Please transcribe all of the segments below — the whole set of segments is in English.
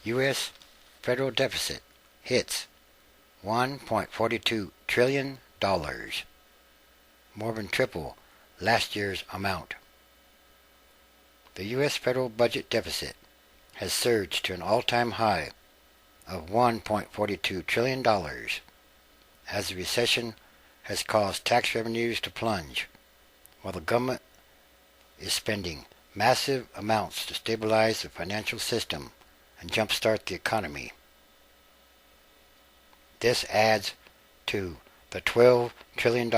U.S. federal deficit hits $1.42 trillion, more than triple last year's amount. The U.S. federal budget deficit has surged to an all-time high of $1.42 trillion as the recession has caused tax revenues to plunge, while the government is spending massive amounts to stabilize the financial system and jumpstart the economy. This adds to the $12 trillion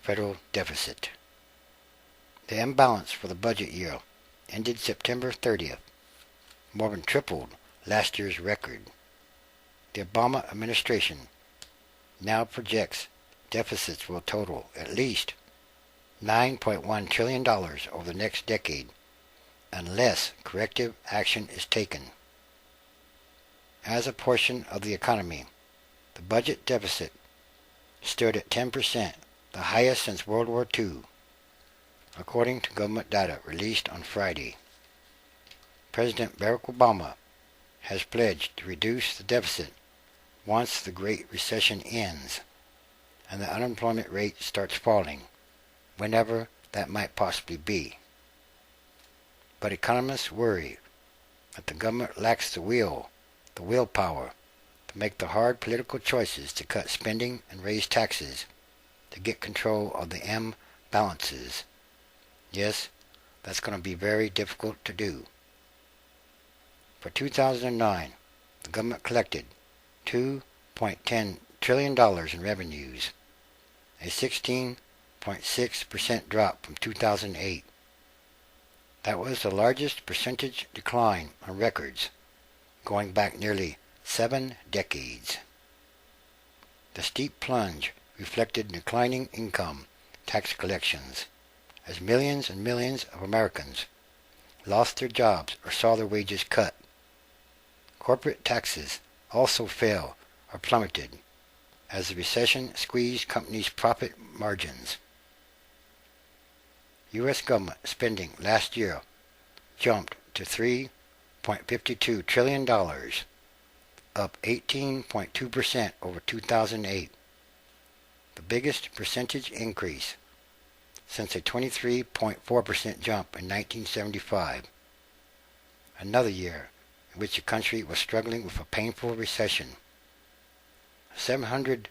federal deficit. The imbalance for the budget year ended September 30th, more than tripled last year's record. The Obama administration now projects deficits will total at least $9.1 trillion over the next decade unless corrective action is taken. As a portion of the economy, the budget deficit stood at 10%, the highest since World War II, according to government data released on Friday. President Barack Obama has pledged to reduce the deficit once the Great Recession ends and the unemployment rate starts falling, whenever that might possibly be. But economists worry that the government lacks the willpower to make the hard political choices to cut spending and raise taxes to get control of the imbalances. Yes, that's going to be very difficult to do. For 2009, the government collected $2.10 trillion in revenues, a 16.6% drop from 2008. That was the largest percentage decline on records, going back nearly 7 decades. The steep plunge reflected declining income tax collections, as millions and millions of Americans lost their jobs or saw their wages cut. Corporate taxes also fell or plummeted as the recession squeezed companies' profit margins. U.S. government spending last year jumped to $3.52 trillion, up 18.2% over 2008, the biggest percentage increase since a 23.4% jump in 1975, another year in which the country was struggling with a painful recession. A $700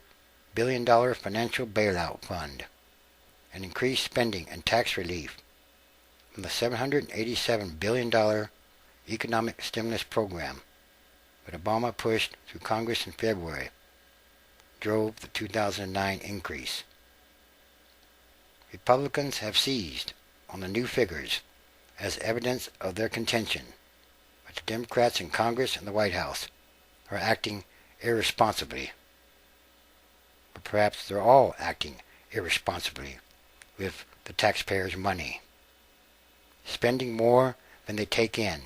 billion financial bailout fund, and increased spending and tax relief from the $787 billion economic stimulus program that Obama pushed through Congress in February drove the 2009 increase. Republicans have seized on the new figures as evidence of their contention, but the Democrats in Congress and the White House are acting irresponsibly. Or perhaps they're all acting irresponsibly with the taxpayers' money. Spending more than they take in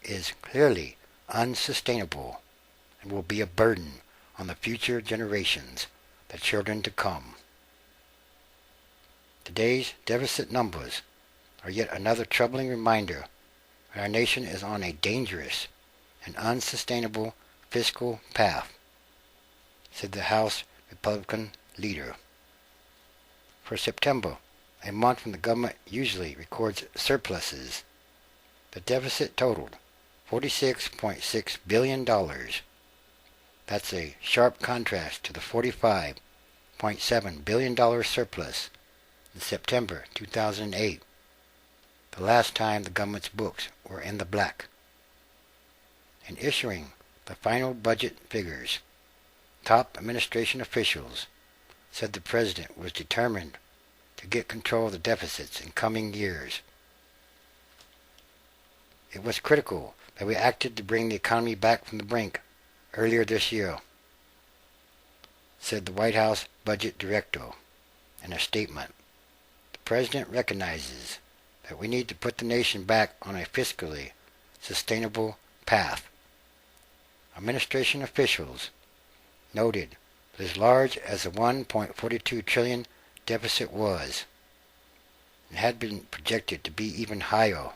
is clearly unsustainable and will be a burden on the future generations, the children to come. Today's deficit numbers are yet another troubling reminder that our nation is on a dangerous and unsustainable fiscal path, said the House Republican leader. For September, a month when the government usually records surpluses, the deficit totaled $46.6 billion. That's a sharp contrast to the $45.7 billion surplus in September 2008, the last time the government's books were in the black. In issuing the final budget figures, top administration officials said the president was determined to get control of the deficits in coming years. It was critical that we acted to bring the economy back from the brink earlier this year, said the White House Budget Director in a statement. The president recognizes that we need to put the nation back on a fiscally sustainable path. Administration officials noted that as large as the $1.42 trillion deficit was, and had been projected to be even higher,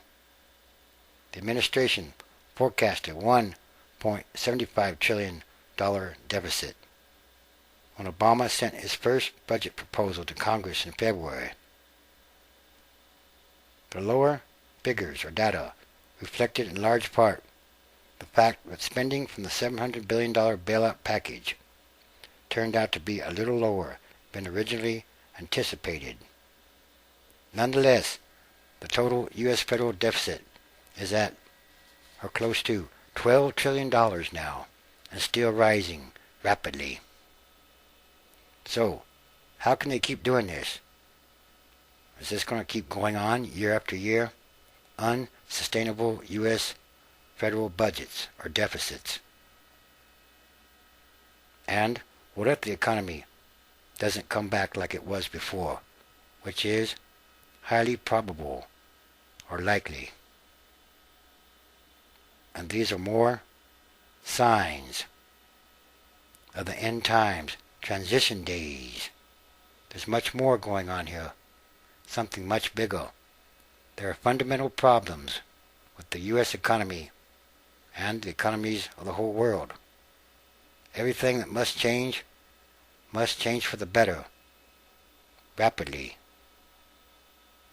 the administration forecast a $1.75 trillion deficit. When Obama sent his first budget proposal to Congress in February, the lower figures or data reflected in large part the fact that spending from the $700 billion bailout package turned out to be a little lower than originally anticipated. Nonetheless, the total U.S. federal deficit is at or close to $12 trillion now and still rising rapidly. So, how can they keep doing this? Is this going to keep going on year after year? Unsustainable U.S. federal budgets or deficits. And what if the economy doesn't come back like it was before, which is highly probable or likely? And these are more signs of the end times, transition days. There's much more going on here, something much bigger. There are fundamental problems with the U.S. economy and the economies of the whole world. Everything that must change for the better, rapidly.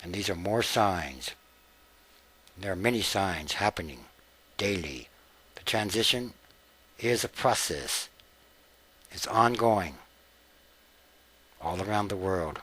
And these are more signs. There are many signs happening daily. The transition is a process. It's ongoing all around the world.